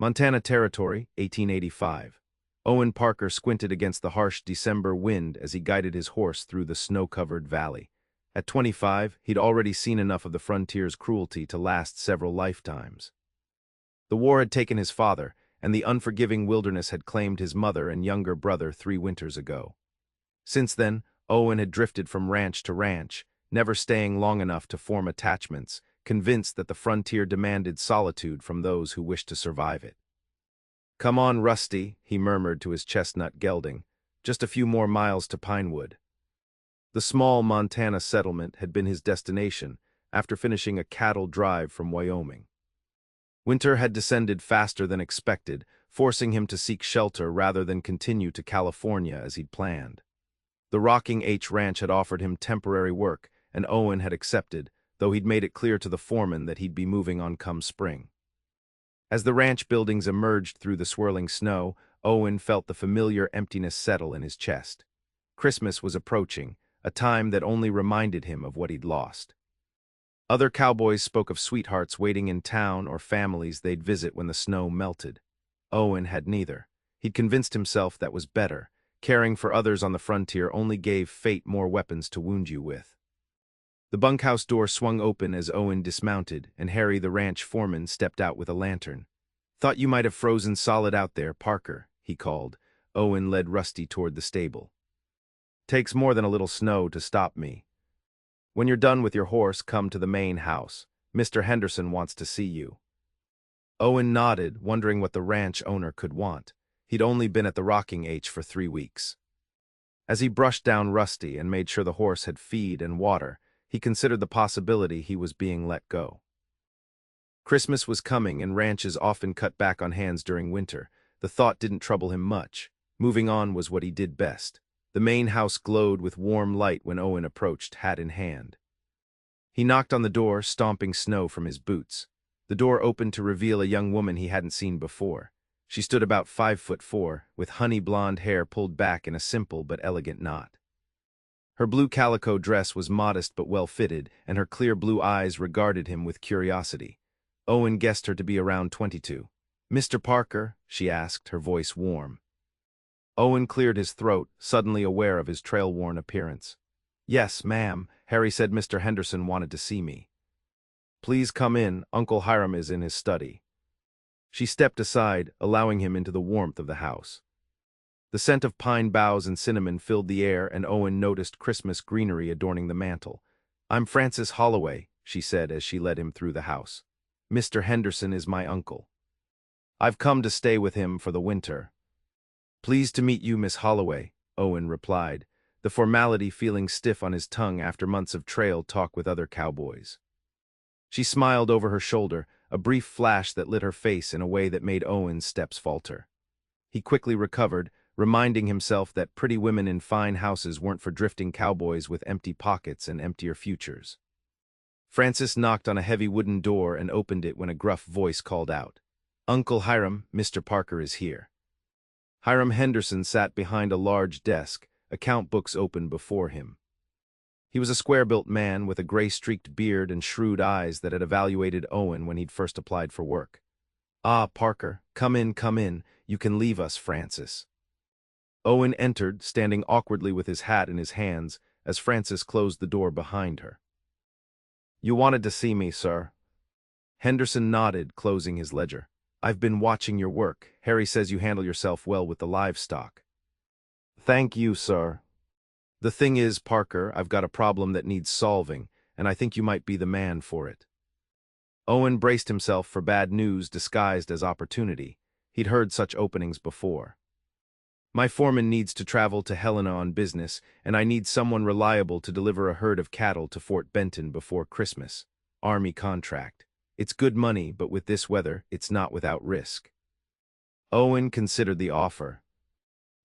Montana Territory, 1885. Owen Parker squinted against the harsh December wind as he guided his horse through the snow-covered valley. At 25, he'd already seen enough of the frontier's cruelty to last several lifetimes. The war had taken his father, and the unforgiving wilderness had claimed his mother and younger brother 3 winters ago. Since then, Owen had drifted from ranch to ranch, never staying long enough to form attachments, convinced that the frontier demanded solitude from those who wished to survive it. "Come on, Rusty," he murmured to his chestnut gelding. "Just a few more miles to Pinewood." The small Montana settlement had been his destination after finishing a cattle drive from Wyoming. Winter had descended faster than expected, forcing him to seek shelter rather than continue to California as he'd planned. The Rocking H Ranch had offered him temporary work, and Owen had accepted, though he'd made it clear to the foreman that he'd be moving on come spring. As the ranch buildings emerged through the swirling snow, Owen felt the familiar emptiness settle in his chest. Christmas was approaching, a time that only reminded him of what he'd lost. Other cowboys spoke of sweethearts waiting in town or families they'd visit when the snow melted. Owen had neither. He'd convinced himself that was better. Caring for others on the frontier only gave fate more weapons to wound you with. The bunkhouse door swung open as Owen dismounted, and Harry, the ranch foreman, stepped out with a lantern. "Thought you might have frozen solid out there, Parker," he called. Owen led Rusty toward the stable. "Takes more than a little snow to stop me. When you're done with your horse, come to the main house. Mr. Henderson wants to see you." Owen nodded, wondering what the ranch owner could want. He'd only been at the Rocking H for 3 weeks. As he brushed down Rusty and made sure the horse had feed and water, he considered the possibility he was being let go. Christmas was coming, and ranches often cut back on hands during winter. The thought didn't trouble him much. Moving on was what he did best. The main house glowed with warm light when Owen approached, hat in hand. He knocked on the door, stomping snow from his boots. The door opened to reveal a young woman he hadn't seen before. She stood about 5'4", with honey blonde hair pulled back in a simple but elegant knot. Her blue calico dress was modest but well-fitted, and her clear blue eyes regarded him with curiosity. Owen guessed her to be around 22. "Mr. Parker?" she asked, her voice warm. Owen cleared his throat, suddenly aware of his trail-worn appearance. "Yes, ma'am. Harry said Mr. Henderson wanted to see me." "Please come in. Uncle Hiram is in his study." She stepped aside, allowing him into the warmth of the house. The scent of pine boughs and cinnamon filled the air, and Owen noticed Christmas greenery adorning the mantel. "I'm Frances Holloway," she said as she led him through the house. "Mr. Henderson is my uncle. I've come to stay with him for the winter." "Pleased to meet you, Miss Holloway," Owen replied, the formality feeling stiff on his tongue after months of trail talk with other cowboys. She smiled over her shoulder, a brief flash that lit her face in a way that made Owen's steps falter. He quickly recovered, reminding himself that pretty women in fine houses weren't for drifting cowboys with empty pockets and emptier futures. Frances knocked on a heavy wooden door and opened it when a gruff voice called out, "Uncle Hiram, Mr. Parker is here." Hiram Henderson sat behind a large desk, account books open before him. He was a square-built man with a gray-streaked beard and shrewd eyes that had evaluated Owen when he'd first applied for work. "Ah, Parker, come in, come in. You can leave us, Frances." Owen entered, standing awkwardly with his hat in his hands, as Frances closed the door behind her. "You wanted to see me, sir?" Henderson nodded, closing his ledger. "I've been watching your work. Harry says you handle yourself well with the livestock." "Thank you, sir." "The thing is, Parker, I've got a problem that needs solving, and I think you might be the man for it." Owen braced himself for bad news disguised as opportunity. He'd heard such openings before. "My foreman needs to travel to Helena on business, and I need someone reliable to deliver a herd of cattle to Fort Benton before Christmas. Army contract. It's good money, but with this weather, it's not without risk." Owen considered the offer.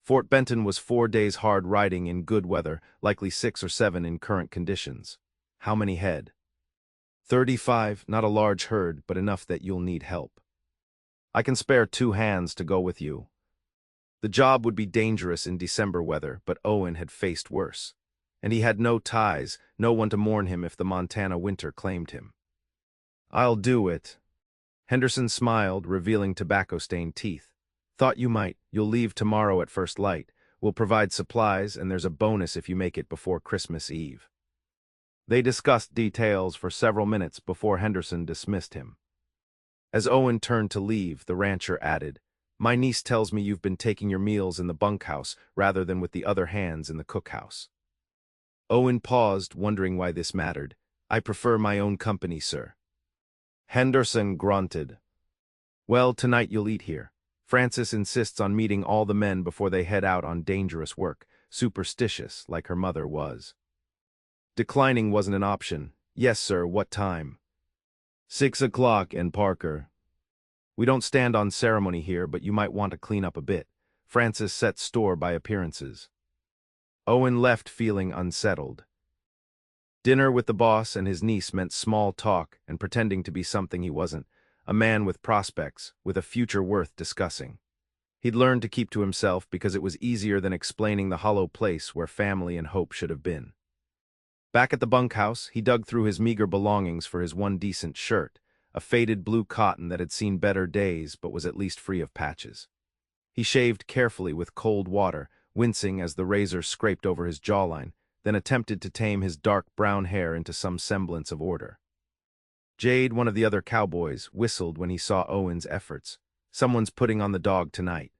Fort Benton was 4 days hard riding in good weather, likely 6 or 7 in current conditions. "How many head?" 35, not a large herd, but enough that you'll need help. "I can spare 2 hands to go with you." The job would be dangerous in December weather, but Owen had faced worse. And he had no ties, no one to mourn him if the Montana winter claimed him. "I'll do it." Henderson smiled, revealing tobacco-stained teeth. Thought you might. You'll leave tomorrow at first light. We'll provide supplies, and there's a bonus if you make it before Christmas Eve. They discussed details for several minutes before Henderson dismissed him. As Owen turned to leave, the rancher added, "My niece tells me you've been taking your meals in the bunkhouse rather than with the other hands in the cookhouse." Owen paused, wondering why this mattered. "I prefer my own company, sir." Henderson grunted. "Well, tonight you'll eat here. Frances insists on meeting all the men before they head out on dangerous work, superstitious like her mother was." Declining wasn't an option. "Yes, sir, what time?" 6 o'clock, and Parker. "We don't stand on ceremony here, but you might want to clean up a bit." Frances set store by appearances. Owen left feeling unsettled. Dinner with the boss and his niece meant small talk and pretending to be something he wasn't, a man with prospects, with a future worth discussing. He'd learned to keep to himself because it was easier than explaining the hollow place where family and hope should have been. Back at the bunkhouse, he dug through his meager belongings for his one decent shirt, a faded blue cotton that had seen better days but was at least free of patches. He shaved carefully with cold water, wincing as the razor scraped over his jawline, then attempted to tame his dark brown hair into some semblance of order. Jade, one of the other cowboys, whistled when he saw Owen's efforts. "Someone's putting on the dog tonight."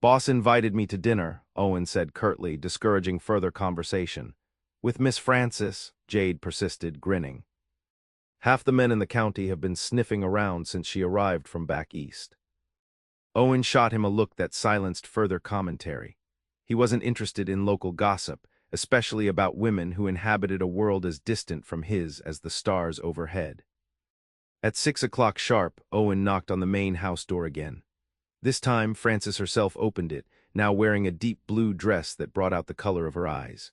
"Boss invited me to dinner," Owen said curtly, discouraging further conversation. "With Miss Frances," Jade persisted, grinning. "Half the men in the county have been sniffing around since she arrived from back east." Owen shot him a look that silenced further commentary. He wasn't interested in local gossip, especially about women who inhabited a world as distant from his as the stars overhead. At 6 o'clock sharp, Owen knocked on the main house door again. This time, Frances herself opened it, now wearing a deep blue dress that brought out the color of her eyes.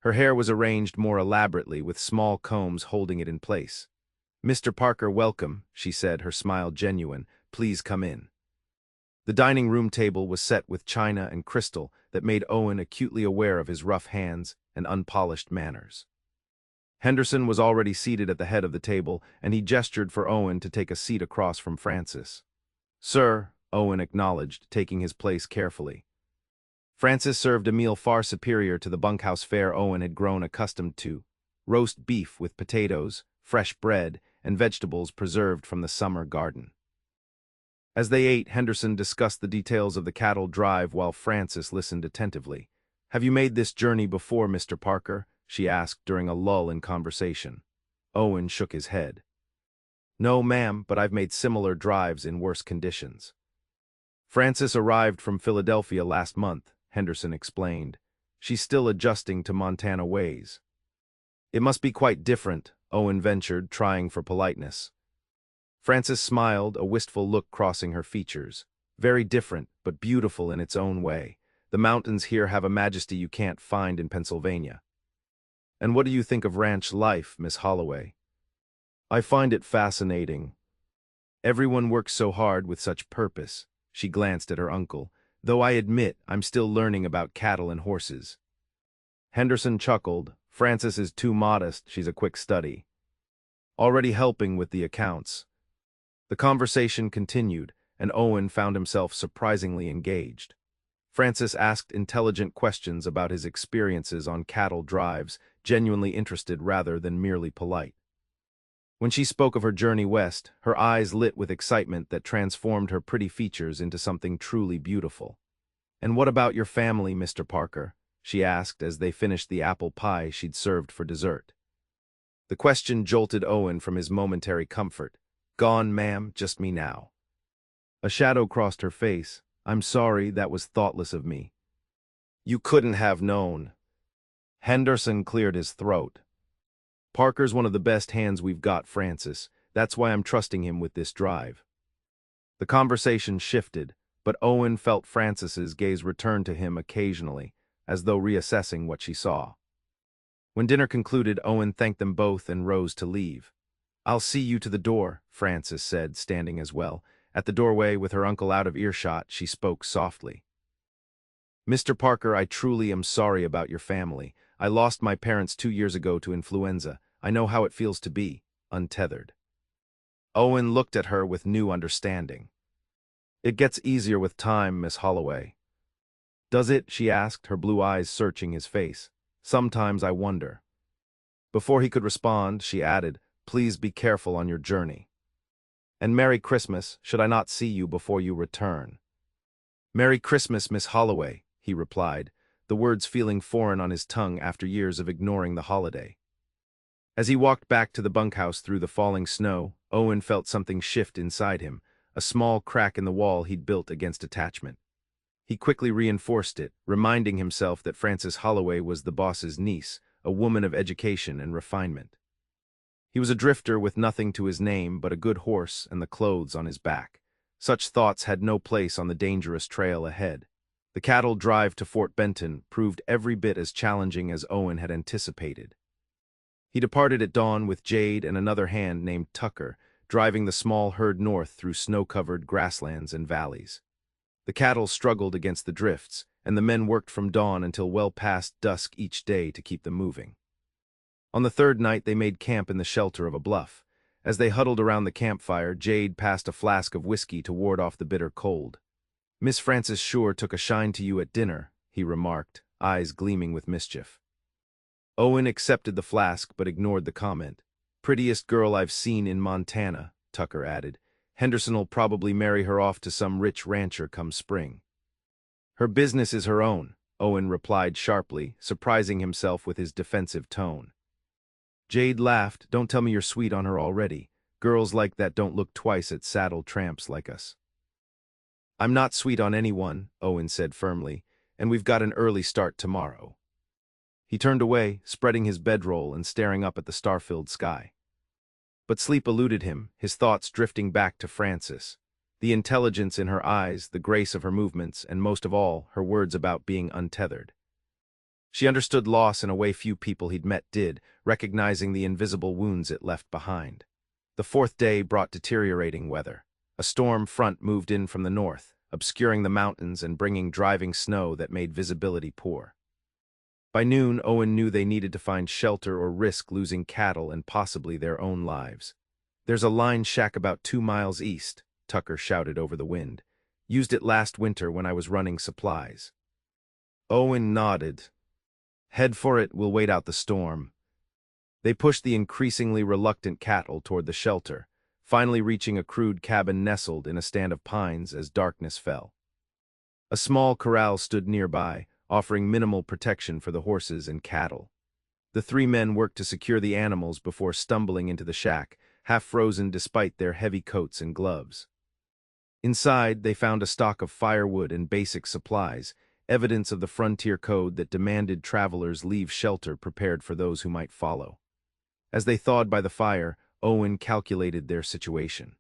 Her hair was arranged more elaborately, with small combs holding it in place. "Mr. Parker, welcome," she said, her smile genuine. "Please come in." The dining room table was set with china and crystal that made Owen acutely aware of his rough hands and unpolished manners. Henderson was already seated at the head of the table, and he gestured for Owen to take a seat across from Frances. "Sir," Owen acknowledged, taking his place carefully. Frances served a meal far superior to the bunkhouse fare Owen had grown accustomed to: roast beef with potatoes, fresh bread, and vegetables preserved from the summer garden. As they ate, Henderson discussed the details of the cattle drive while Frances listened attentively. "Have you made this journey before, Mr. Parker?" she asked during a lull in conversation. Owen shook his head. "No, ma'am, but I've made similar drives in worse conditions." "Frances arrived from Philadelphia last month," Henderson explained. "She's still adjusting to Montana ways." "It must be quite different," Owen ventured, trying for politeness. Frances smiled, a wistful look crossing her features. "Very different, but beautiful in its own way. The mountains here have a majesty you can't find in Pennsylvania." "And what do you think of ranch life, Miss Holloway?" "I find it fascinating. Everyone works so hard with such purpose." She glanced at her uncle. "Though I admit I'm still learning about cattle and horses." Henderson chuckled. "Frances is too modest, she's a quick study. Already helping with the accounts." The conversation continued, and Owen found himself surprisingly engaged. Frances asked intelligent questions about his experiences on cattle drives, genuinely interested rather than merely polite. When she spoke of her journey west, her eyes lit with excitement that transformed her pretty features into something truly beautiful. "And what about your family, Mr. Parker?" she asked as they finished the apple pie she'd served for dessert. The question jolted Owen from his momentary comfort. "Gone, ma'am, just me now." A shadow crossed her face. "I'm sorry, that was thoughtless of me." "You couldn't have known." Henderson cleared his throat. "Parker's one of the best hands we've got, Frances. That's why I'm trusting him with this drive." The conversation shifted, but Owen felt Frances's gaze return to him occasionally, as though reassessing what she saw. When dinner concluded, Owen thanked them both and rose to leave. "I'll see you to the door," Frances said, standing as well. At the doorway, with her uncle out of earshot, she spoke softly. "Mr. Parker, I truly am sorry about your family. I lost my parents 2 years ago to influenza. I know how it feels to be untethered." Owen looked at her with new understanding. It gets easier with time, Miss Holloway. Does it? She asked, her blue eyes searching his face. Sometimes I wonder. Before he could respond, she added, Please be careful on your journey. And Merry Christmas, should I not see you before you return. Merry Christmas, Miss Holloway, he replied, the words feeling foreign on his tongue after years of ignoring the holiday. As he walked back to the bunkhouse through the falling snow, Owen felt something shift inside him, a small crack in the wall he'd built against attachment. He quickly reinforced it, reminding himself that Frances Holloway was the boss's niece, a woman of education and refinement. He was a drifter with nothing to his name but a good horse and the clothes on his back. Such thoughts had no place on the dangerous trail ahead. The cattle drive to Fort Benton proved every bit as challenging as Owen had anticipated. He departed at dawn with Jade and another hand named Tucker, driving the small herd north through snow-covered grasslands and valleys. The cattle struggled against the drifts, and the men worked from dawn until well past dusk each day to keep them moving. On the third night, they made camp in the shelter of a bluff. As they huddled around the campfire, Jade passed a flask of whiskey to ward off the bitter cold. Miss Frances sure took a shine to you at dinner, he remarked, eyes gleaming with mischief. Owen accepted the flask but ignored the comment. Prettiest girl I've seen in Montana, Tucker added. Henderson'll probably marry her off to some rich rancher come spring. Her business is her own, Owen replied sharply, surprising himself with his defensive tone. Jade laughed. Don't tell me you're sweet on her already. Girls like that don't look twice at saddled tramps like us. I'm not sweet on anyone, Owen said firmly, and we've got an early start tomorrow. He turned away, spreading his bedroll and staring up at the star-filled sky. But sleep eluded him, his thoughts drifting back to Frances. The intelligence in her eyes, the grace of her movements, and most of all, her words about being untethered. She understood loss in a way few people he'd met did, recognizing the invisible wounds it left behind. The fourth day brought deteriorating weather. A storm front moved in from the north, obscuring the mountains and bringing driving snow that made visibility poor. By noon, Owen knew they needed to find shelter or risk losing cattle and possibly their own lives. There's a line shack about 2 miles east, Tucker shouted over the wind. Used it last winter when I was running supplies. Owen nodded. Head for it, we'll wait out the storm. They pushed the increasingly reluctant cattle toward the shelter, finally reaching a crude cabin nestled in a stand of pines as darkness fell. A small corral stood nearby, offering minimal protection for the horses and cattle. The three men worked to secure the animals before stumbling into the shack, half frozen despite their heavy coats and gloves. Inside, they found a stock of firewood and basic supplies, evidence of the frontier code that demanded travelers leave shelter prepared for those who might follow. As they thawed by the fire, Owen calculated their situation.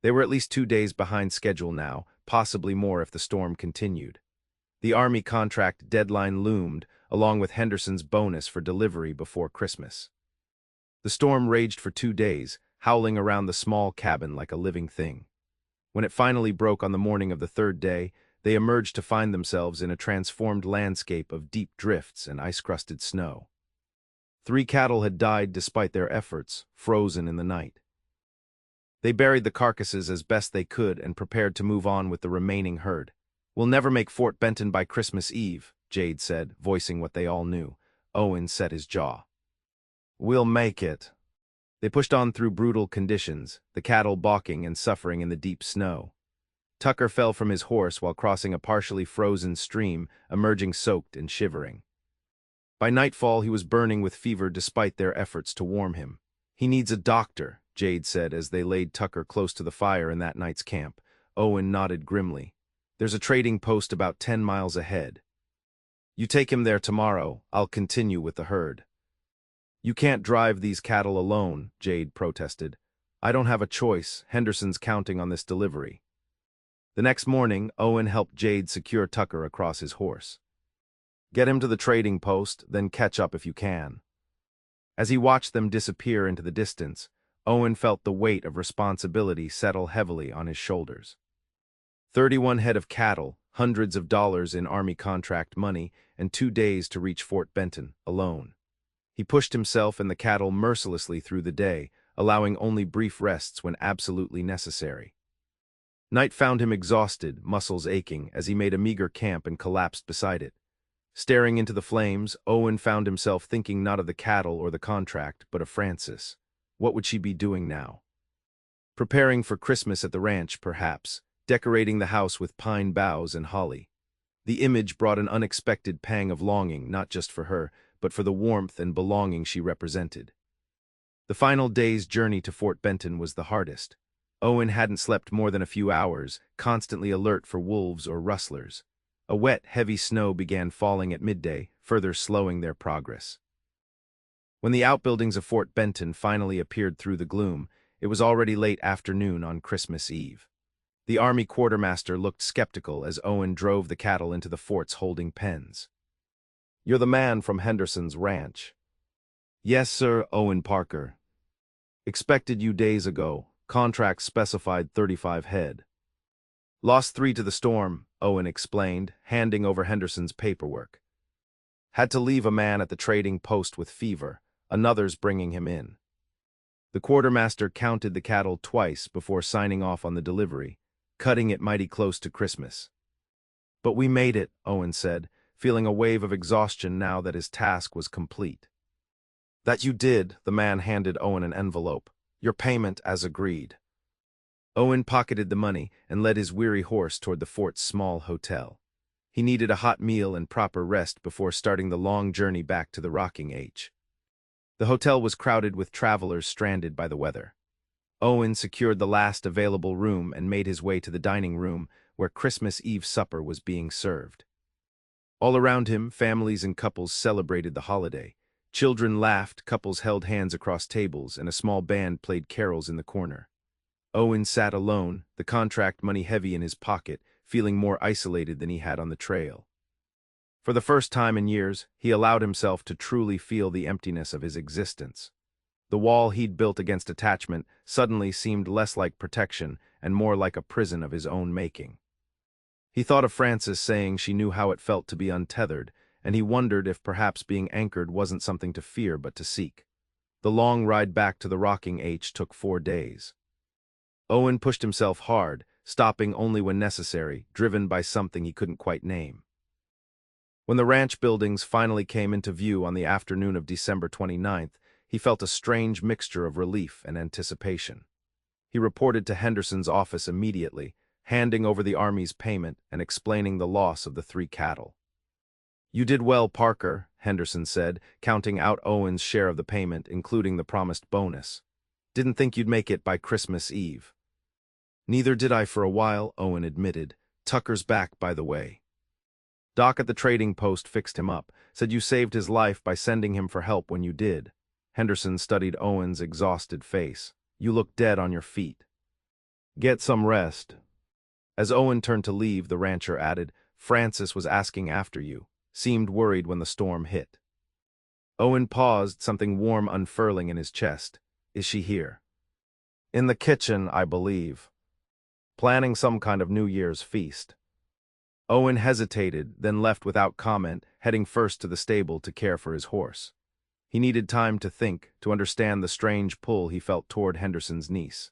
They were at least 2 days behind schedule now, possibly more if the storm continued. The Army contract deadline loomed, along with Henderson's bonus for delivery before Christmas. The storm raged for 2 days, howling around the small cabin like a living thing. When it finally broke on the morning of the third day, they emerged to find themselves in a transformed landscape of deep drifts and ice-crusted snow. 3 cattle had died despite their efforts, frozen in the night. They buried the carcasses as best they could and prepared to move on with the remaining herd. We'll never make Fort Benton by Christmas Eve, Jade said, voicing what they all knew. Owen set his jaw. We'll make it. They pushed on through brutal conditions, the cattle balking and suffering in the deep snow. Tucker fell from his horse while crossing a partially frozen stream, emerging soaked and shivering. By nightfall, he was burning with fever despite their efforts to warm him. He needs a doctor, Jade said as they laid Tucker close to the fire in that night's camp. Owen nodded grimly. There's a trading post about 10 miles ahead. You take him there tomorrow, I'll continue with the herd. You can't drive these cattle alone, Jade protested. I don't have a choice, Henderson's counting on this delivery. The next morning, Owen helped Jade secure Tucker across his horse. Get him to the trading post, then catch up if you can. As he watched them disappear into the distance, Owen felt the weight of responsibility settle heavily on his shoulders. 31 head of cattle, hundreds of dollars in Army contract money, and 2 days to reach Fort Benton, alone. He pushed himself and the cattle mercilessly through the day, allowing only brief rests when absolutely necessary. Night found him exhausted, muscles aching, as he made a meager camp and collapsed beside it. Staring into the flames, Owen found himself thinking not of the cattle or the contract, but of Frances. What would she be doing now? Preparing for Christmas at the ranch, perhaps, decorating the house with pine boughs and holly. The image brought an unexpected pang of longing, not just for her, but for the warmth and belonging she represented. The final day's journey to Fort Benton was the hardest. Owen hadn't slept more than a few hours, constantly alert for wolves or rustlers. A wet, heavy snow began falling at midday, further slowing their progress. When the outbuildings of Fort Benton finally appeared through the gloom, it was already late afternoon on Christmas Eve. The Army quartermaster looked skeptical as Owen drove the cattle into the fort's holding pens. "You're the man from Henderson's ranch." "Yes, sir, Owen Parker. Expected you days ago. Contract specified 35 head. Lost 3 to the storm," Owen explained, handing over Henderson's paperwork. "Had to leave a man at the trading post with fever, another's bringing him in." The quartermaster counted the cattle twice before signing off on the delivery, cutting it mighty close to Christmas. "But we made it," Owen said, feeling a wave of exhaustion now that his task was complete. "That you did," the man handed Owen an envelope. "Your payment as agreed." Owen pocketed the money and led his weary horse toward the fort's small hotel. He needed a hot meal and proper rest before starting the long journey back to the rocking H. The hotel was crowded with travelers stranded by the weather. Owen secured the last available room and made his way to the dining room where Christmas Eve supper was being served. All around him, families and couples celebrated the holiday. Children laughed, couples held hands across tables, and a small band played carols in the corner. Owen sat alone, the contract money heavy in his pocket, feeling more isolated than he had on the trail. For the first time in years, he allowed himself to truly feel the emptiness of his existence. The wall he'd built against attachment suddenly seemed less like protection and more like a prison of his own making. He thought of Frances saying she knew how it felt to be untethered, and he wondered if perhaps being anchored wasn't something to fear but to seek. The long ride back to the rocking H took 4 days. Owen pushed himself hard, stopping only when necessary, driven by something he couldn't quite name. When the ranch buildings finally came into view on the afternoon of December 29th, he felt a strange mixture of relief and anticipation. He reported to Henderson's office immediately, handing over the Army's payment and explaining the loss of the 3 cattle. "You did well, Parker," Henderson said, counting out Owen's share of the payment, including the promised bonus. "Didn't think you'd make it by Christmas Eve." "Neither did I for a while," Owen admitted. "Tucker's back, by the way. Doc at the trading post fixed him up, said you saved his life by sending him for help when you did." Henderson studied Owen's exhausted face. "You look dead on your feet. Get some rest." As Owen turned to leave, the rancher added, "Frances was asking after you. Seemed worried when the storm hit." Owen paused, something warm unfurling in his chest. "Is she here?" "In the kitchen, I believe. Planning some kind of New Year's feast." Owen hesitated, then left without comment, heading first to the stable to care for his horse. He needed time to think, to understand the strange pull he felt toward Henderson's niece.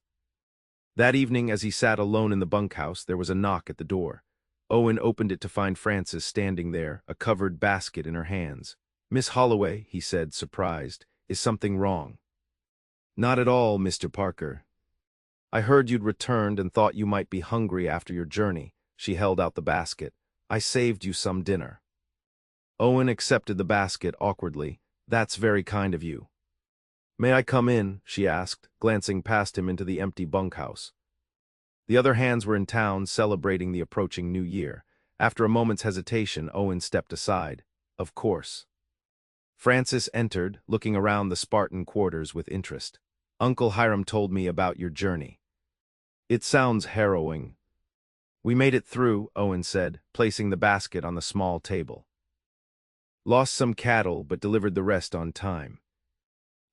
That evening, as he sat alone in the bunkhouse, there was a knock at the door. Owen opened it to find Frances standing there, a covered basket in her hands. "Miss Holloway," he said, surprised, "is something wrong?" "Not at all, Mr. Parker. I heard you'd returned and thought you might be hungry after your journey." She held out the basket. "I saved you some dinner." Owen accepted the basket awkwardly. "That's very kind of you." "May I come in?" she asked, glancing past him into the empty bunkhouse. The other hands were in town celebrating the approaching New Year. After a moment's hesitation, Owen stepped aside. "Of course." Frances entered, looking around the Spartan quarters with interest. "Uncle Hiram told me about your journey." "It sounds harrowing." "We made it through," Owen said, placing the basket on the small table. "Lost some cattle, but delivered the rest on time.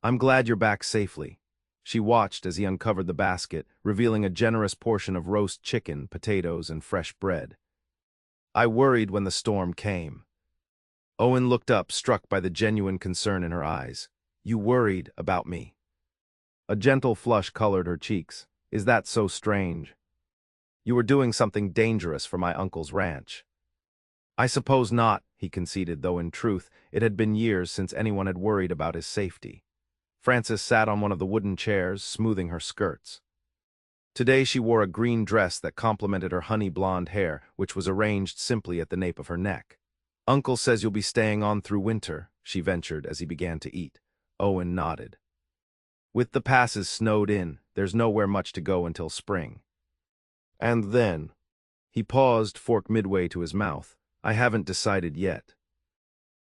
I'm glad you're back safely." She watched as he uncovered the basket, revealing a generous portion of roast chicken, potatoes, and fresh bread. "I worried when the storm came." Owen looked up, struck by the genuine concern in her eyes. "You worried about me?" A gentle flush colored her cheeks. Is that so strange? You were doing something dangerous for my uncle's ranch. I suppose not, he conceded, though in truth, it had been years since anyone had worried about his safety. Frances sat on one of the wooden chairs, smoothing her skirts. Today she wore a green dress that complemented her honey-blonde hair, which was arranged simply at the nape of her neck. Uncle says you'll be staying on through winter, she ventured as he began to eat. Owen nodded. With the passes snowed in, there's nowhere much to go until spring. And then, he paused, fork midway to his mouth. I haven't decided yet.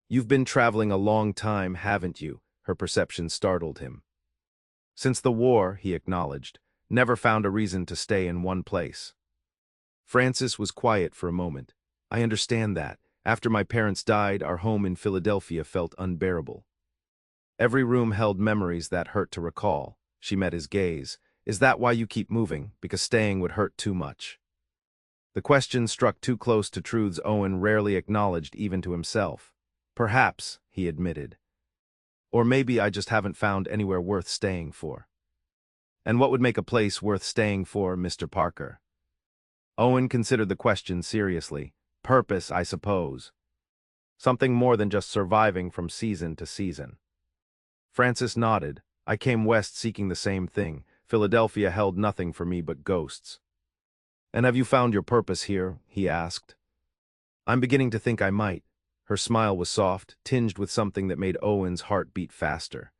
You've been traveling a long time, haven't you? Her perception startled him. Since the war, he acknowledged, never found a reason to stay in one place. Frances was quiet for a moment. I understand that. After my parents died, our home in Philadelphia felt unbearable. Every room held memories that hurt to recall. She met his gaze. Is that why you keep moving? Because staying would hurt too much? The question struck too close to truths Owen rarely acknowledged even to himself. Perhaps, he admitted. Or maybe I just haven't found anywhere worth staying for. And what would make a place worth staying for, Mr. Parker? Owen considered the question seriously. Purpose, I suppose. Something more than just surviving from season to season. Frances nodded. I came west seeking the same thing. Philadelphia held nothing for me but ghosts. And have you found your purpose here? He asked. I'm beginning to think I might. Her smile was soft, tinged with something that made Owen's heart beat faster.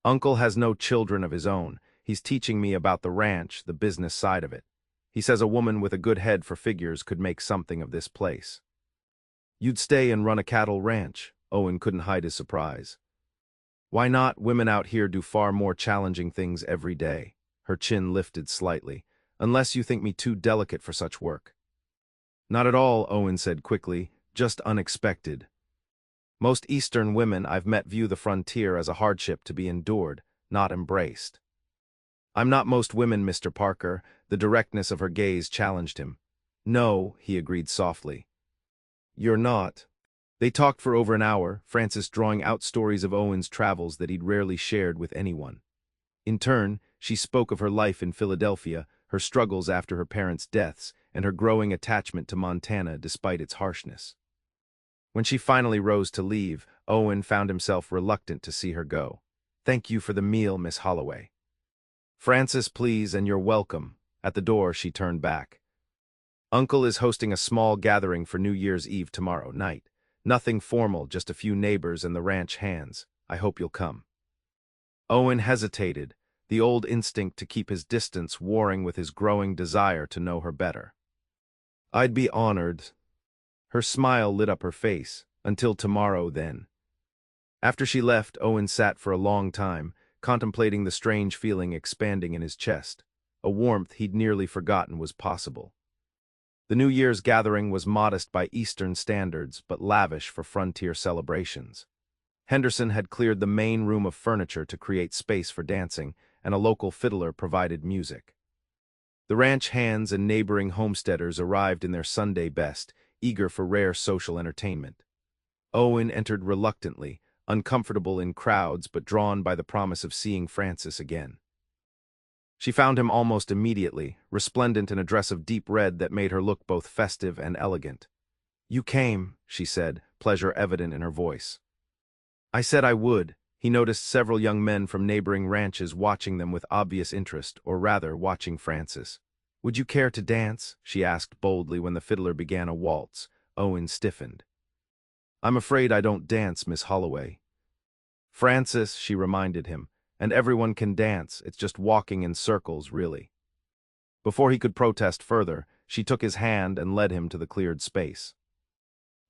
Uncle has no children of his own. He's teaching me about the ranch, the business side of it. He says a woman with a good head for figures could make something of this place. You'd stay and run a cattle ranch? Owen couldn't hide his surprise. Why not? Women out here do far more challenging things every day. Her chin lifted slightly. Unless you think me too delicate for such work. Not at all, Owen said quickly, just unexpected. Most Eastern women I've met view the frontier as a hardship to be endured, not embraced. I'm not most women, Mr. Parker. The directness of her gaze challenged him. No, he agreed softly. You're not. They talked for over an hour, Frances drawing out stories of Owen's travels that he'd rarely shared with anyone. In turn, she spoke of her life in Philadelphia, her struggles after her parents' deaths, and her growing attachment to Montana despite its harshness. When she finally rose to leave, Owen found himself reluctant to see her go. Thank you for the meal, Miss Holloway. Frances, please, and you're welcome. At the door, she turned back. Uncle is hosting a small gathering for New Year's Eve tomorrow night. Nothing formal, just a few neighbors and the ranch hands. I hope you'll come. Owen hesitated, the old instinct to keep his distance warring with his growing desire to know her better. I'd be honored. Her smile lit up her face. Until tomorrow, then. After she left, Owen sat for a long time, contemplating the strange feeling expanding in his chest, a warmth he'd nearly forgotten was possible. The New Year's gathering was modest by Eastern standards, but lavish for frontier celebrations. Henderson had cleared the main room of furniture to create space for dancing, and a local fiddler provided music. The ranch hands and neighboring homesteaders arrived in their Sunday best, eager for rare social entertainment. Owen entered reluctantly, uncomfortable in crowds but drawn by the promise of seeing Frances again. She found him almost immediately, resplendent in a dress of deep red that made her look both festive and elegant. You came, she said, pleasure evident in her voice. I said I would. He noticed several young men from neighboring ranches watching them with obvious interest, or rather, watching Frances. Would you care to dance? She asked boldly when the fiddler began a waltz. Owen stiffened. I'm afraid I don't dance, Miss Holloway. Frances, she reminded him, and everyone can dance, it's just walking in circles, really. Before he could protest further, she took his hand and led him to the cleared space.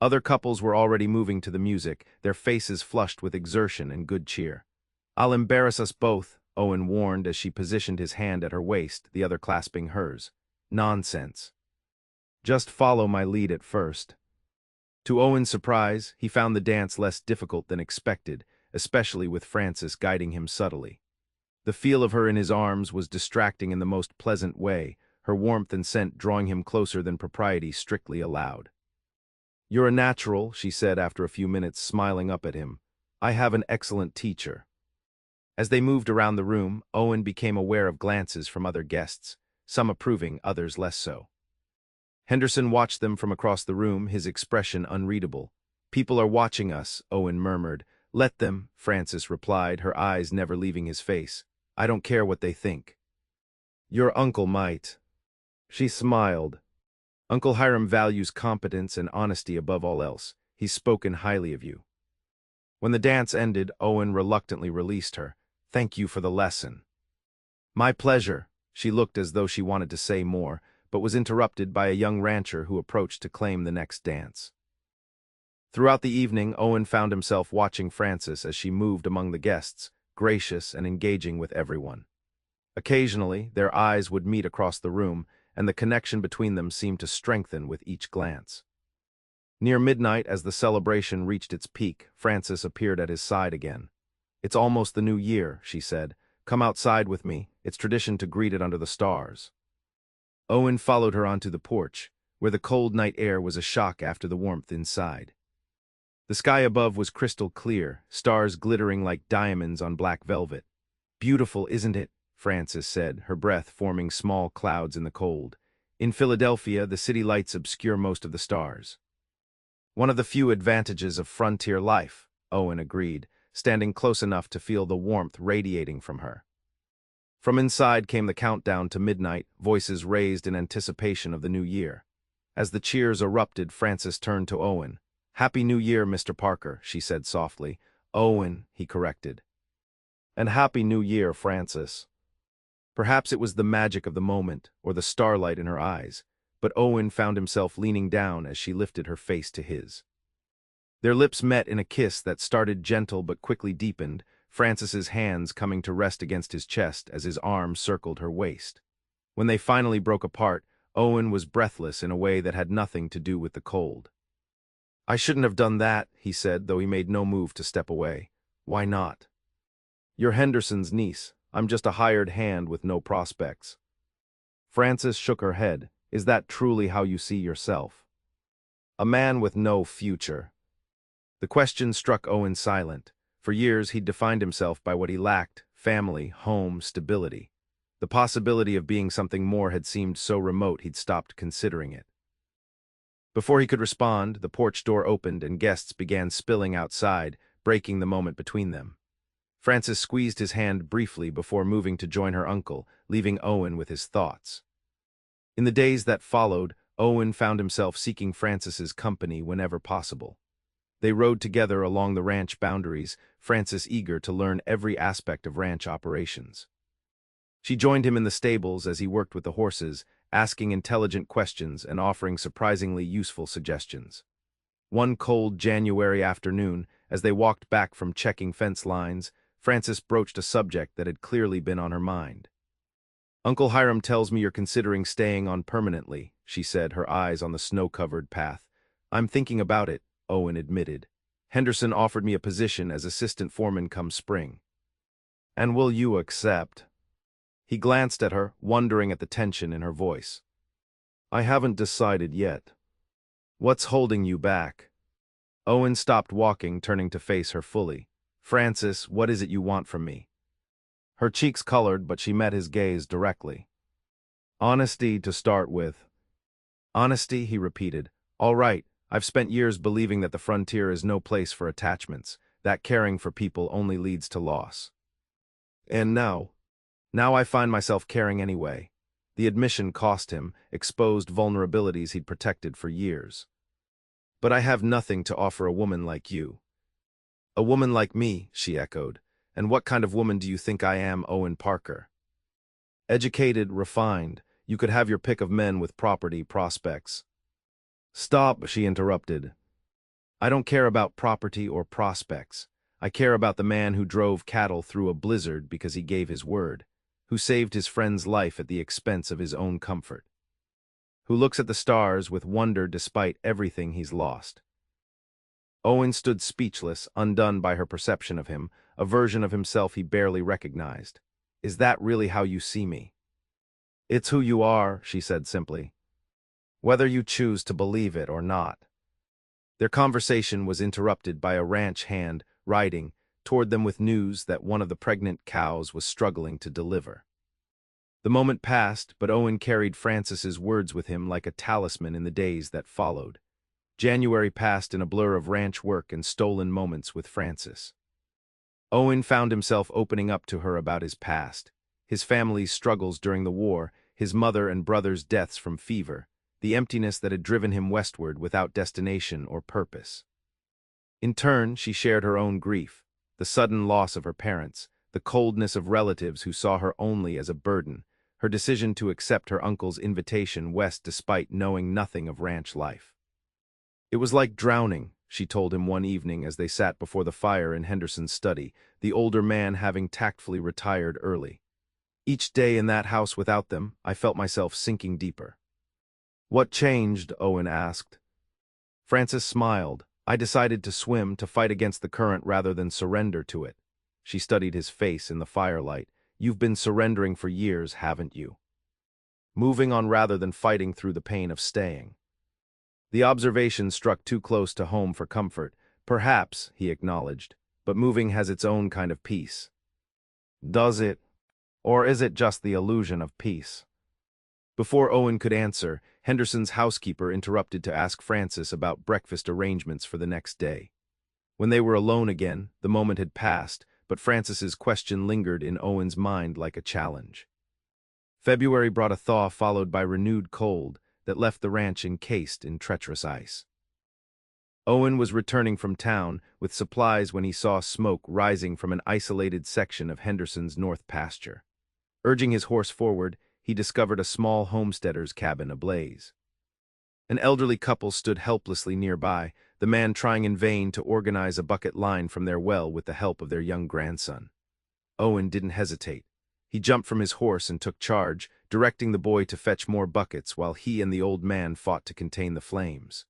Other couples were already moving to the music, their faces flushed with exertion and good cheer. I'll embarrass us both, Owen warned as she positioned his hand at her waist, the other clasping hers. Nonsense. Just follow my lead at first. To Owen's surprise, he found the dance less difficult than expected, especially with Frances guiding him subtly. The feel of her in his arms was distracting in the most pleasant way, her warmth and scent drawing him closer than propriety strictly allowed. You're a natural, she said after a few minutes, smiling up at him. I have an excellent teacher. As they moved around the room, Owen became aware of glances from other guests, some approving, others less so. Henderson watched them from across the room, his expression unreadable. "People are watching us," Owen murmured. "Let them," Frances replied, her eyes never leaving his face. "I don't care what they think." "Your uncle might." She smiled. "Uncle Hiram values competence and honesty above all else. He's spoken highly of you." When the dance ended, Owen reluctantly released her. "Thank you for the lesson." "My pleasure." She looked as though she wanted to say more, but was interrupted by a young rancher who approached to claim the next dance. Throughout the evening, Owen found himself watching Frances as she moved among the guests, gracious and engaging with everyone. Occasionally, their eyes would meet across the room, and the connection between them seemed to strengthen with each glance. Near midnight, as the celebration reached its peak, Frances appeared at his side again. "It's almost the new year," she said. "Come outside with me. It's tradition to greet it under the stars." Owen followed her onto the porch, where the cold night air was a shock after the warmth inside. The sky above was crystal clear, stars glittering like diamonds on black velvet. "Beautiful, isn't it?" Frances said, her breath forming small clouds in the cold. "In Philadelphia, the city lights obscure most of the stars." "One of the few advantages of frontier life," Owen agreed, standing close enough to feel the warmth radiating from her. From inside came the countdown to midnight, voices raised in anticipation of the new year. As the cheers erupted, Frances turned to Owen. "Happy New Year, Mr. Parker," she said softly. "Owen," he corrected. "And Happy New Year, Frances." Perhaps it was the magic of the moment, or the starlight in her eyes, but Owen found himself leaning down as she lifted her face to his. Their lips met in a kiss that started gentle but quickly deepened, Frances's hands coming to rest against his chest as his arm circled her waist. When they finally broke apart, Owen was breathless in a way that had nothing to do with the cold. "I shouldn't have done that," he said, though he made no move to step away. "Why not?" "You're Henderson's niece. I'm just a hired hand with no prospects." Frances shook her head. "Is that truly how you see yourself?" "A man with no future." The question struck Owen silent. For years he'd defined himself by what he lacked: family, home, stability. The possibility of being something more had seemed so remote he'd stopped considering it. Before he could respond, the porch door opened and guests began spilling outside, breaking the moment between them. Frances squeezed his hand briefly before moving to join her uncle, leaving Owen with his thoughts. In the days that followed, Owen found himself seeking Frances's company whenever possible. They rode together along the ranch boundaries, Frances eager to learn every aspect of ranch operations. She joined him in the stables as he worked with the horses, asking intelligent questions and offering surprisingly useful suggestions. One cold January afternoon, as they walked back from checking fence lines, Frances broached a subject that had clearly been on her mind. "Uncle Hiram tells me you're considering staying on permanently," she said, her eyes on the snow-covered path. "I'm thinking about it," Owen admitted. "Henderson offered me a position as assistant foreman come spring." "And will you accept?" He glanced at her, wondering at the tension in her voice. "I haven't decided yet." "What's holding you back?" Owen stopped walking, turning to face her fully. "Frances, what is it you want from me?" Her cheeks colored, but she met his gaze directly. "Honesty to start with." "Honesty," he repeated. "All right, I've spent years believing that the frontier is no place for attachments, that caring for people only leads to loss. And now I find myself caring anyway." The admission cost him, exposed vulnerabilities he'd protected for years. "But I have nothing to offer a woman like you." "A woman like me," she echoed. "And what kind of woman do you think I am, Owen Parker?" "Educated, refined. You could have your pick of men with property, prospects." "Stop," she interrupted. "I don't care about property or prospects. I care about the man who drove cattle through a blizzard because he gave his word, who saved his friend's life at the expense of his own comfort, who looks at the stars with wonder despite everything he's lost." Owen stood speechless, undone by her perception of him, a version of himself he barely recognized. "Is that really how you see me?" "It's who you are," she said simply. "Whether you choose to believe it or not." Their conversation was interrupted by a ranch hand, riding, toward them with news that one of the pregnant cows was struggling to deliver. The moment passed, but Owen carried Frances's words with him like a talisman in the days that followed. January passed in a blur of ranch work and stolen moments with Frances. Owen found himself opening up to her about his past, his family's struggles during the war, his mother and brother's deaths from fever, the emptiness that had driven him westward without destination or purpose. In turn, she shared her own grief, the sudden loss of her parents, the coldness of relatives who saw her only as a burden, her decision to accept her uncle's invitation west despite knowing nothing of ranch life. It was like drowning, she told him one evening as they sat before the fire in Henderson's study, the older man having tactfully retired early. Each day in that house without them, I felt myself sinking deeper. What changed? Owen asked. Frances smiled. I decided to swim, to fight against the current rather than surrender to it. She studied his face in the firelight. You've been surrendering for years, haven't you? Moving on rather than fighting through the pain of staying. The observation struck too close to home for comfort. Perhaps, he acknowledged, but moving has its own kind of peace. Does it? Or is it just the illusion of peace? Before Owen could answer, Henderson's housekeeper interrupted to ask Frances about breakfast arrangements for the next day. When they were alone again, the moment had passed, but Frances's question lingered in Owen's mind like a challenge. February brought a thaw followed by renewed cold that left the ranch encased in treacherous ice. Owen was returning from town with supplies when he saw smoke rising from an isolated section of Henderson's north pasture. Urging his horse forward, he discovered a small homesteader's cabin ablaze. An elderly couple stood helplessly nearby, the man trying in vain to organize a bucket line from their well with the help of their young grandson. Owen didn't hesitate. He jumped from his horse and took charge, directing the boy to fetch more buckets while he and the old man fought to contain the flames.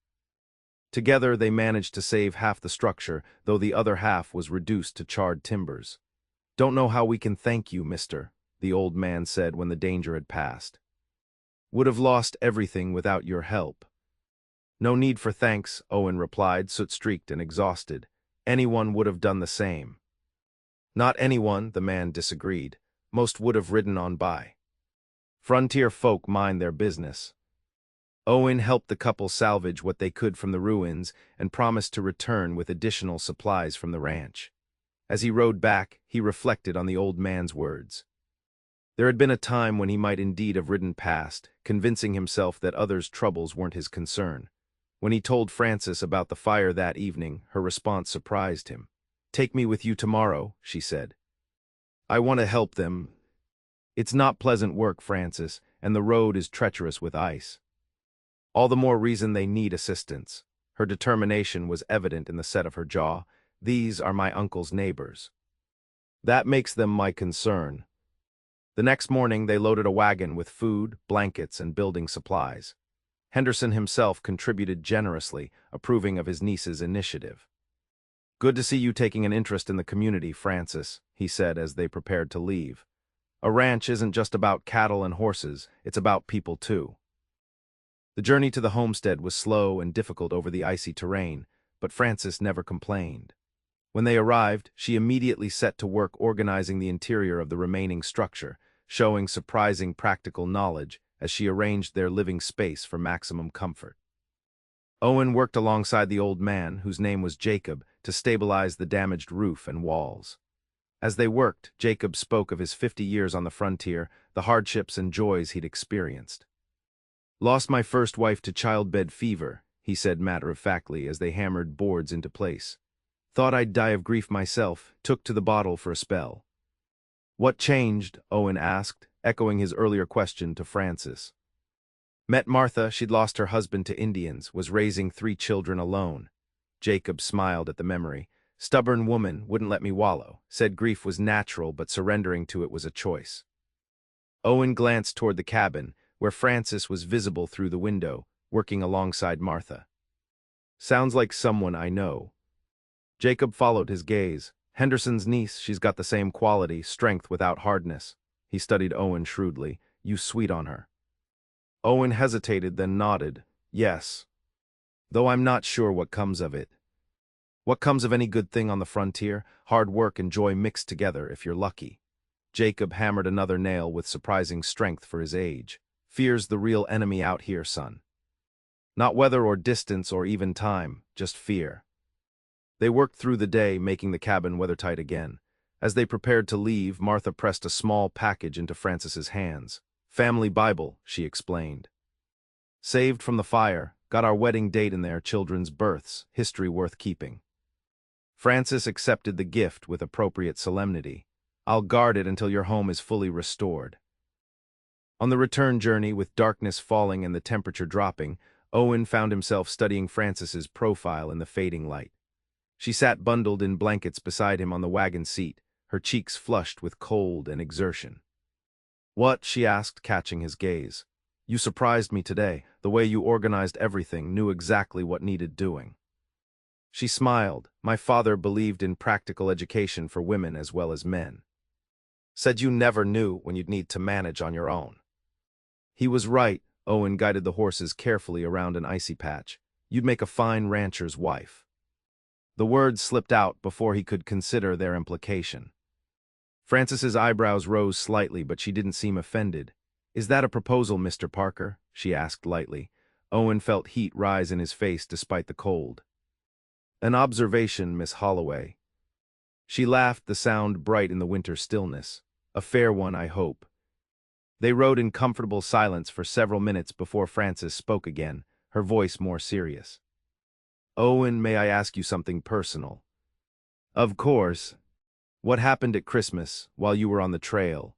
Together they managed to save half the structure, though the other half was reduced to charred timbers. "Don't know how we can thank you, mister," the old man said when the danger had passed. "Would have lost everything without your help." "No need for thanks," Owen replied, soot-streaked and exhausted. "Anyone would have done the same." "Not anyone," the man disagreed. "Most would have ridden on by. Frontier folk mind their business." Owen helped the couple salvage what they could from the ruins and promised to return with additional supplies from the ranch. As he rode back, he reflected on the old man's words. There had been a time when he might indeed have ridden past, convincing himself that others' troubles weren't his concern. When he told Frances about the fire that evening, her response surprised him. "Take me with you tomorrow," she said. "I want to help them. It's not pleasant work, Frances, and the road is treacherous with ice." "All the more reason they need assistance." Her determination was evident in the set of her jaw. "These are my uncle's neighbors. That makes them my concern." The next morning they loaded a wagon with food, blankets, and building supplies. Henderson himself contributed generously, approving of his niece's initiative. "Good to see you taking an interest in the community, Frances," he said as they prepared to leave. "A ranch isn't just about cattle and horses, it's about people too." The journey to the homestead was slow and difficult over the icy terrain, but Frances never complained. When they arrived, she immediately set to work organizing the interior of the remaining structure, showing surprising practical knowledge as she arranged their living space for maximum comfort. Owen worked alongside the old man, whose name was Jacob, to stabilize the damaged roof and walls. As they worked, Jacob spoke of his 50 years on the frontier, the hardships and joys he'd experienced. "Lost my first wife to childbed fever," he said matter-of-factly as they hammered boards into place. "Thought I'd die of grief myself, took to the bottle for a spell." "What changed?" Owen asked, echoing his earlier question to Frances. "Met Martha, she'd lost her husband to Indians, was raising 3 children alone." Jacob smiled at the memory. "Stubborn woman, wouldn't let me wallow, said grief was natural but surrendering to it was a choice." Owen glanced toward the cabin, where Frances was visible through the window, working alongside Martha. "Sounds like someone I know." Jacob followed his gaze. "Henderson's niece, she's got the same quality, strength without hardness." He studied Owen shrewdly. "You sweet on her." Owen hesitated, then nodded. "Yes. Though I'm not sure what comes of it." What comes of any good thing on the frontier? Hard work and joy mixed together, if you're lucky. Jacob hammered another nail with surprising strength for his age. Fear's the real enemy out here, son. Not weather or distance or even time, just fear. They worked through the day, making the cabin weathertight again. As they prepared to leave, Martha pressed a small package into Frances's hands. "Family Bible," she explained. "Saved from the fire, got our wedding date in there, children's births, history worth keeping." Frances accepted the gift with appropriate solemnity. "I'll guard it until your home is fully restored." On the return journey, with darkness falling and the temperature dropping, Owen found himself studying Frances's profile in the fading light. She sat bundled in blankets beside him on the wagon seat, her cheeks flushed with cold and exertion. "What?" she asked, catching his gaze. "You surprised me today. The way you organized everything, knew exactly what needed doing." She smiled. "My father believed in practical education for women as well as men. Said you never knew when you'd need to manage on your own." He was right. Owen guided the horses carefully around an icy patch. "You'd make a fine rancher's wife." The words slipped out before he could consider their implication. Frances's eyebrows rose slightly, but she didn't seem offended. "Is that a proposal, Mr. Parker?" she asked lightly. Owen felt heat rise in his face despite the cold. "An observation, Miss Holloway." She laughed, the sound bright in the winter stillness. "A fair one, I hope." They rode in comfortable silence for several minutes before Frances spoke again, her voice more serious. "Owen, may I ask you something personal?" "Of course. What happened at Christmas, while you were on the trail?"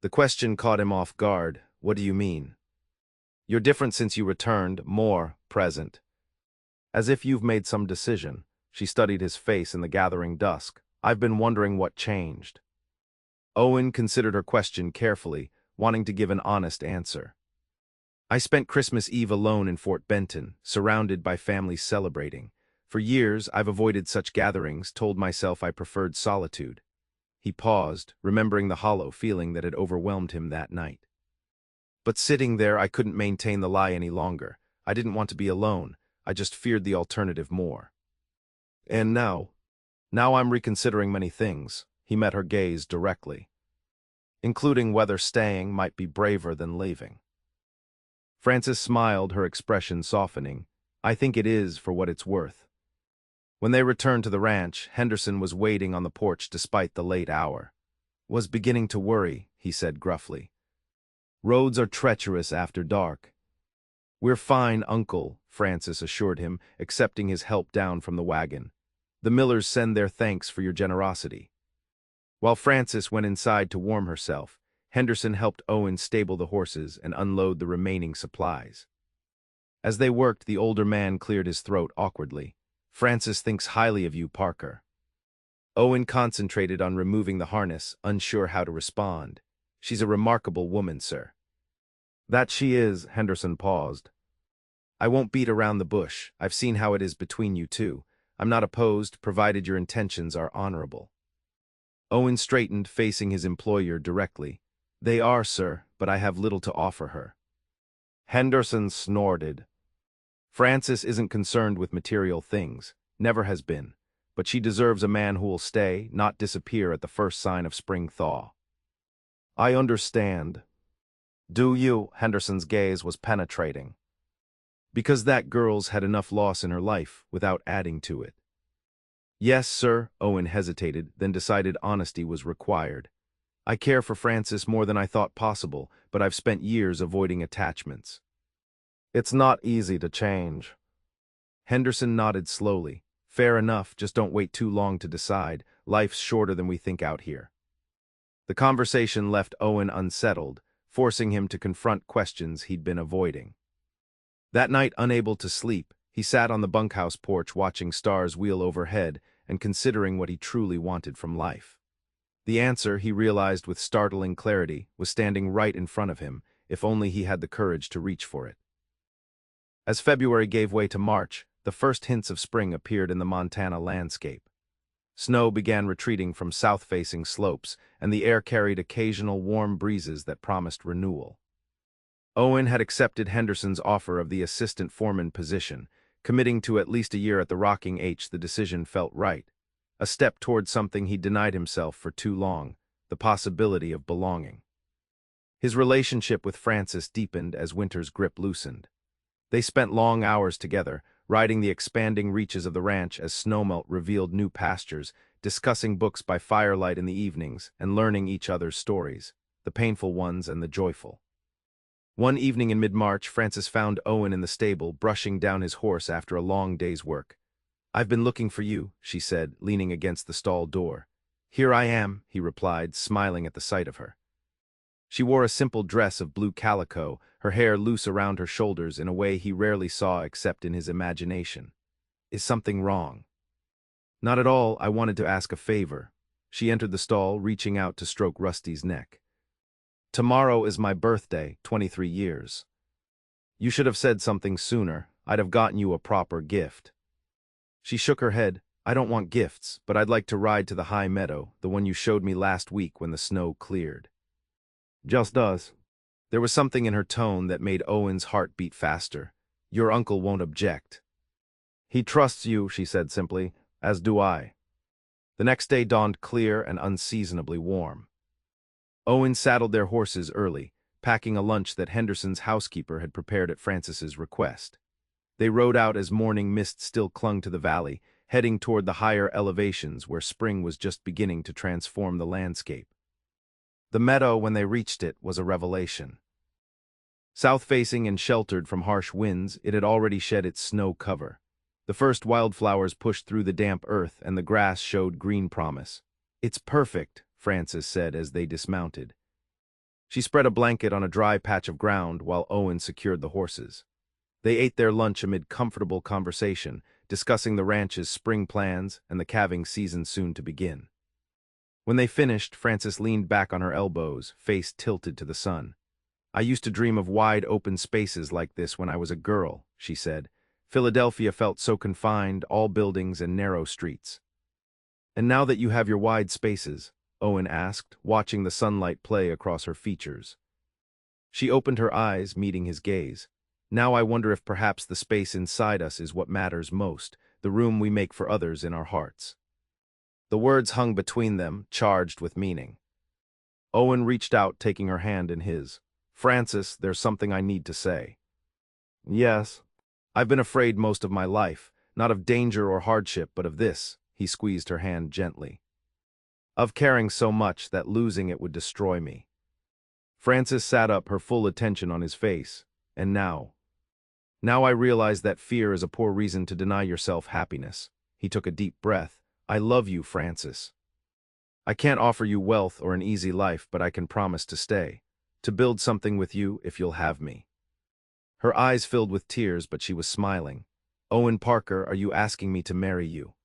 The question caught him off guard. "What do you mean?" "You're different since you returned, more present. As if you've made some decision." She studied his face in the gathering dusk. "I've been wondering what changed." Owen considered her question carefully, wanting to give an honest answer. "I spent Christmas Eve alone in Fort Benton, surrounded by families celebrating. For years, I've avoided such gatherings, told myself I preferred solitude." He paused, remembering the hollow feeling that had overwhelmed him that night. "But sitting there, I couldn't maintain the lie any longer. I didn't want to be alone. I just feared the alternative more. And now I'm reconsidering many things." He met her gaze directly. "Including whether staying might be braver than leaving." Frances smiled, her expression softening. "I think it is, for what it's worth." When they returned to the ranch, Henderson was waiting on the porch despite the late hour. "Was beginning to worry," he said gruffly. "Roads are treacherous after dark." "We're fine, Uncle," Frances assured him, accepting his help down from the wagon. "The Millers send their thanks for your generosity." While Frances went inside to warm herself, Henderson helped Owen stable the horses and unload the remaining supplies. As they worked, the older man cleared his throat awkwardly. "Frances thinks highly of you, Parker." Owen concentrated on removing the harness, unsure how to respond. "She's a remarkable woman, sir." "That she is," Henderson paused. "I won't beat around the bush. I've seen how it is between you two. I'm not opposed, provided your intentions are honorable." Owen straightened, facing his employer directly. "They are, sir, but I have little to offer her." Henderson snorted. "Frances isn't concerned with material things, never has been, but she deserves a man who'll stay, not disappear at the first sign of spring thaw." "I understand." "Do you?" Henderson's gaze was penetrating. "Because that girl's had enough loss in her life, without adding to it." "Yes, sir." Owen hesitated, then decided honesty was required. "I care for Frances more than I thought possible, but I've spent years avoiding attachments." "It's not easy to change." Henderson nodded slowly. "Fair enough, just don't wait too long to decide. Life's shorter than we think out here." The conversation left Owen unsettled, forcing him to confront questions he'd been avoiding. That night, unable to sleep, he sat on the bunkhouse porch watching stars wheel overhead and considering what he truly wanted from life. The answer, he realized with startling clarity, was standing right in front of him, if only he had the courage to reach for it. As February gave way to March, the first hints of spring appeared in the Montana landscape. Snow began retreating from south-facing slopes, and the air carried occasional warm breezes that promised renewal. Owen had accepted Henderson's offer of the assistant foreman position, Committing to at least a year at the Rocking H, the decision felt right. A step toward something he denied himself for too long, the possibility of belonging. His relationship with Frances deepened as winter's grip loosened. They spent long hours together, riding the expanding reaches of the ranch as snowmelt revealed new pastures, discussing books by firelight in the evenings, and learning each other's stories, the painful ones and the joyful. One evening in mid-March, Frances found Owen in the stable, brushing down his horse after a long day's work. "I've been looking for you," she said, leaning against the stall door. "Here I am," he replied, smiling at the sight of her. She wore a simple dress of blue calico, her hair loose around her shoulders in a way he rarely saw except in his imagination. "Is something wrong?" "Not at all. I wanted to ask a favor." She entered the stall, reaching out to stroke Rusty's neck. "Tomorrow is my birthday, 23 years. You should have said something sooner. I'd have gotten you a proper gift." She shook her head. "I don't want gifts, but I'd like to ride to the high meadow, the one you showed me last week when the snow cleared." "Just us." There was something in her tone that made Owen's heart beat faster. "Your uncle won't object." "He trusts you," she said simply, "as do I." The next day dawned clear and unseasonably warm. Owen saddled their horses early, packing a lunch that Henderson's housekeeper had prepared at Frances's request. They rode out as morning mist still clung to the valley, heading toward the higher elevations where spring was just beginning to transform the landscape. The meadow, when they reached it, was a revelation. South-facing and sheltered from harsh winds, it had already shed its snow cover. The first wildflowers pushed through the damp earth, and the grass showed green promise. "It's perfect," Frances said as they dismounted. She spread a blanket on a dry patch of ground while Owen secured the horses. They ate their lunch amid comfortable conversation, discussing the ranch's spring plans and the calving season soon to begin. When they finished, Frances leaned back on her elbows, face tilted to the sun. "I used to dream of wide open spaces like this when I was a girl," she said. "Philadelphia felt so confined, all buildings and narrow streets." "And now that you have your wide spaces?" Owen asked, watching the sunlight play across her features. She opened her eyes, meeting his gaze. "Now I wonder if perhaps the space inside us is what matters most, the room we make for others in our hearts." The words hung between them, charged with meaning. Owen reached out, taking her hand in his. "Frances, there's something I need to say." "Yes." "I've been afraid most of my life, not of danger or hardship, but of this." He squeezed her hand gently. "Of caring so much that losing it would destroy me." Frances sat up, her full attention on his face. "And now I realize that fear is a poor reason to deny yourself happiness." He took a deep breath. "I love you, Frances. I can't offer you wealth or an easy life, but I can promise to stay, to build something with you if you'll have me." Her eyes filled with tears, but she was smiling. "Owen Parker, are you asking me to marry you?"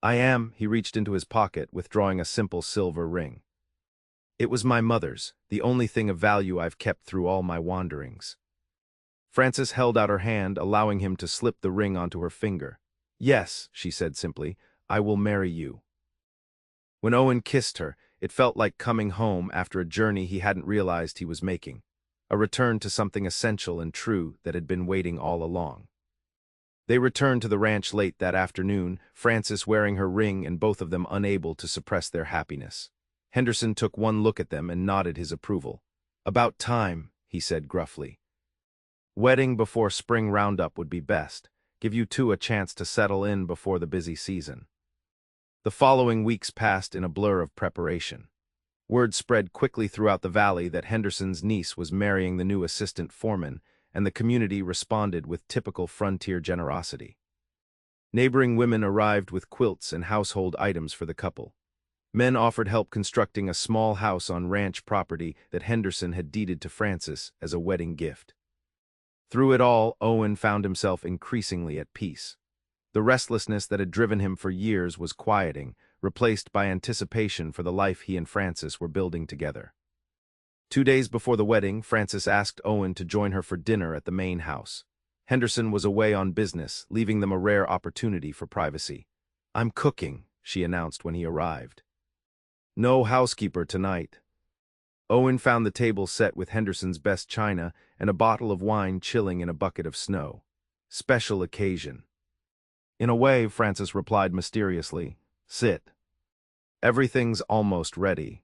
"I am." He reached into his pocket, withdrawing a simple silver ring. "It was my mother's, the only thing of value I've kept through all my wanderings." Frances held out her hand, allowing him to slip the ring onto her finger. "Yes," she said simply, "I will marry you." When Owen kissed her, it felt like coming home after a journey he hadn't realized he was making, a return to something essential and true that had been waiting all along. They returned to the ranch late that afternoon, Frances wearing her ring and both of them unable to suppress their happiness. Henderson took one look at them and nodded his approval. "About time," he said gruffly. "Wedding before spring roundup would be best. Give you two a chance to settle in before the busy season." The following weeks passed in a blur of preparation. Word spread quickly throughout the valley that Henderson's niece was marrying the new assistant foreman, and the community responded with typical frontier generosity. Neighboring women arrived with quilts and household items for the couple. Men offered help constructing a small house on ranch property that Henderson had deeded to Frances as a wedding gift. Through it all, Owen found himself increasingly at peace. The restlessness that had driven him for years was quieting, replaced by anticipation for the life he and Frances were building together. 2 days before the wedding, Frances asked Owen to join her for dinner at the main house. Henderson was away on business, leaving them a rare opportunity for privacy. "I'm cooking," she announced when he arrived. "No housekeeper tonight." Owen found the table set with Henderson's best china and a bottle of wine chilling in a bucket of snow. special occasion. In a way, Frances replied mysteriously, sit. Everything's almost ready.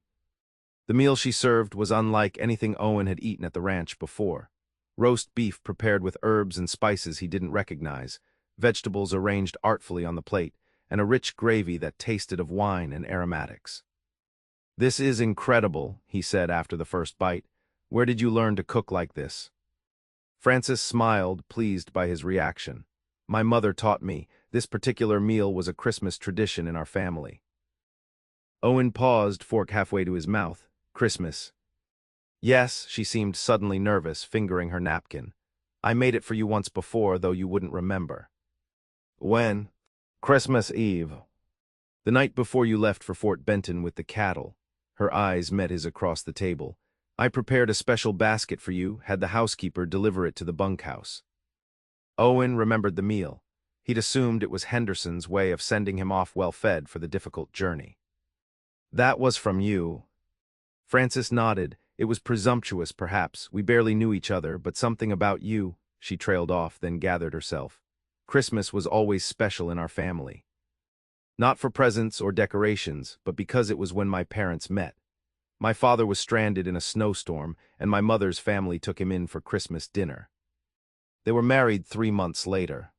The meal she served was unlike anything Owen had eaten at the ranch before. Roast beef prepared with herbs and spices he didn't recognize, vegetables arranged artfully on the plate, and a rich gravy that tasted of wine and aromatics. "This is incredible," he said after the first bite. "Where did you learn to cook like this?" Frances smiled, pleased by his reaction. "My mother taught me. This particular meal was a Christmas tradition in our family." Owen paused, fork halfway to his mouth. "Christmas." "Yes," she seemed suddenly nervous, fingering her napkin. "I made it for you once before, though you wouldn't remember." "When?" "Christmas Eve. The night before you left for Fort Benton with the cattle." Her eyes met his across the table. "I prepared a special basket for you, had the housekeeper deliver it to the bunkhouse." Owen remembered the meal. He'd assumed it was Henderson's way of sending him off well-fed for the difficult journey. "That was from you." Frances nodded. "It was presumptuous, perhaps. We barely knew each other, but something about you." She trailed off, then gathered herself. "Christmas was always special in our family. Not for presents or decorations, but because it was when my parents met. My father was stranded in a snowstorm, and my mother's family took him in for Christmas dinner. They were married 3 months later."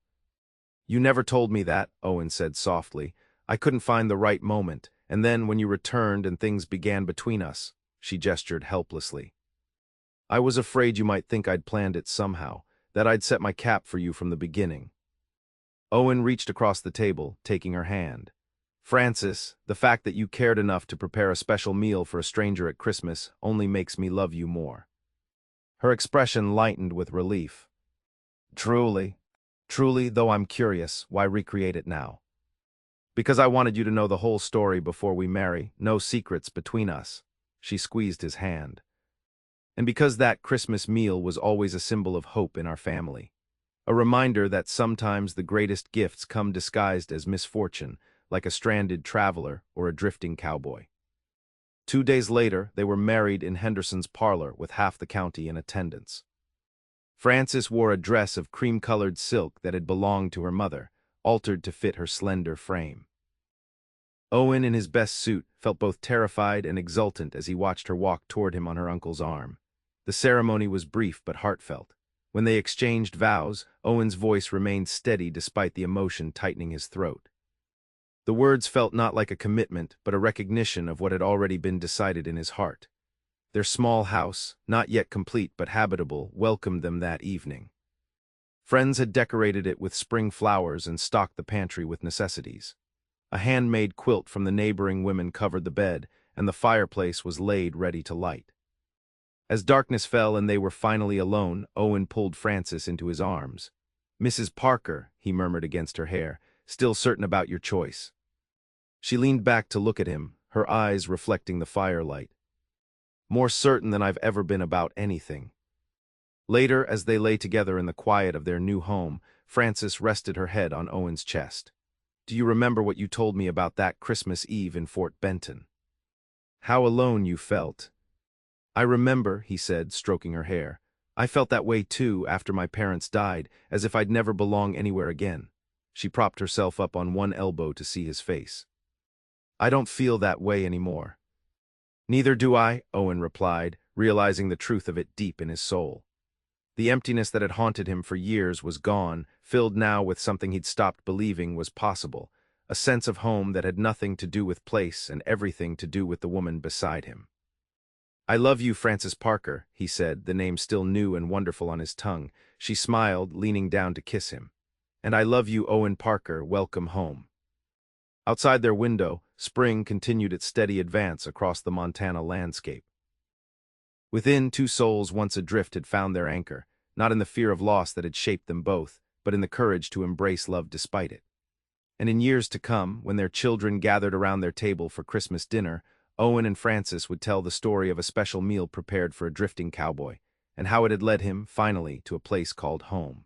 "You never told me that," Owen said softly. "I couldn't find the right moment, and then when you returned and things began between us," she gestured helplessly. "I was afraid you might think I'd planned it somehow, that I'd set my cap for you from the beginning." Owen reached across the table, taking her hand. "Frances, the fact that you cared enough to prepare a special meal for a stranger at Christmas only makes me love you more." Her expression lightened with relief. "Truly, truly, though I'm curious, why recreate it now?" "Because I wanted you to know the whole story before we marry, no secrets between us." She squeezed his hand. "And because that Christmas meal was always a symbol of hope in our family. A reminder that sometimes the greatest gifts come disguised as misfortune, like a stranded traveler or a drifting cowboy." 2 days later, they were married in Henderson's parlor with half the county in attendance. Frances wore a dress of cream-colored silk that had belonged to her mother, altered to fit her slender frame. Owen, in his best suit, felt both terrified and exultant as he watched her walk toward him on her uncle's arm. The ceremony was brief but heartfelt. When they exchanged vows, Owen's voice remained steady despite the emotion tightening his throat. The words felt not like a commitment, but a recognition of what had already been decided in his heart. Their small house, not yet complete but habitable, welcomed them that evening. Friends had decorated it with spring flowers and stocked the pantry with necessities. A handmade quilt from the neighboring women covered the bed, and the fireplace was laid ready to light. As darkness fell and they were finally alone, Owen pulled Frances into his arms. "Mrs. Parker," he murmured against her hair, "still certain about your choice?" She leaned back to look at him, her eyes reflecting the firelight. "More certain than I've ever been about anything." Later, as they lay together in the quiet of their new home, Frances rested her head on Owen's chest. "Do you remember what you told me about that Christmas Eve in Fort Benton? How alone you felt." "I remember," he said, stroking her hair. "I felt that way too after my parents died, as if I'd never belong anywhere again." She propped herself up on one elbow to see his face. "I don't feel that way anymore." "Neither do I," Owen replied, realizing the truth of it deep in his soul. The emptiness that had haunted him for years was gone, filled now with something he'd stopped believing was possible, a sense of home that had nothing to do with place and everything to do with the woman beside him. "I love you, Frances Parker," he said, the name still new and wonderful on his tongue. She smiled, leaning down to kiss him. "And I love you, Owen Parker, welcome home." Outside their window, spring continued its steady advance across the Montana landscape. Within, two souls once adrift had found their anchor, not in the fear of loss that had shaped them both, but in the courage to embrace love despite it. And in years to come, when their children gathered around their table for Christmas dinner, Owen and Frances would tell the story of a special meal prepared for a drifting cowboy, and how it had led him, finally, to a place called home.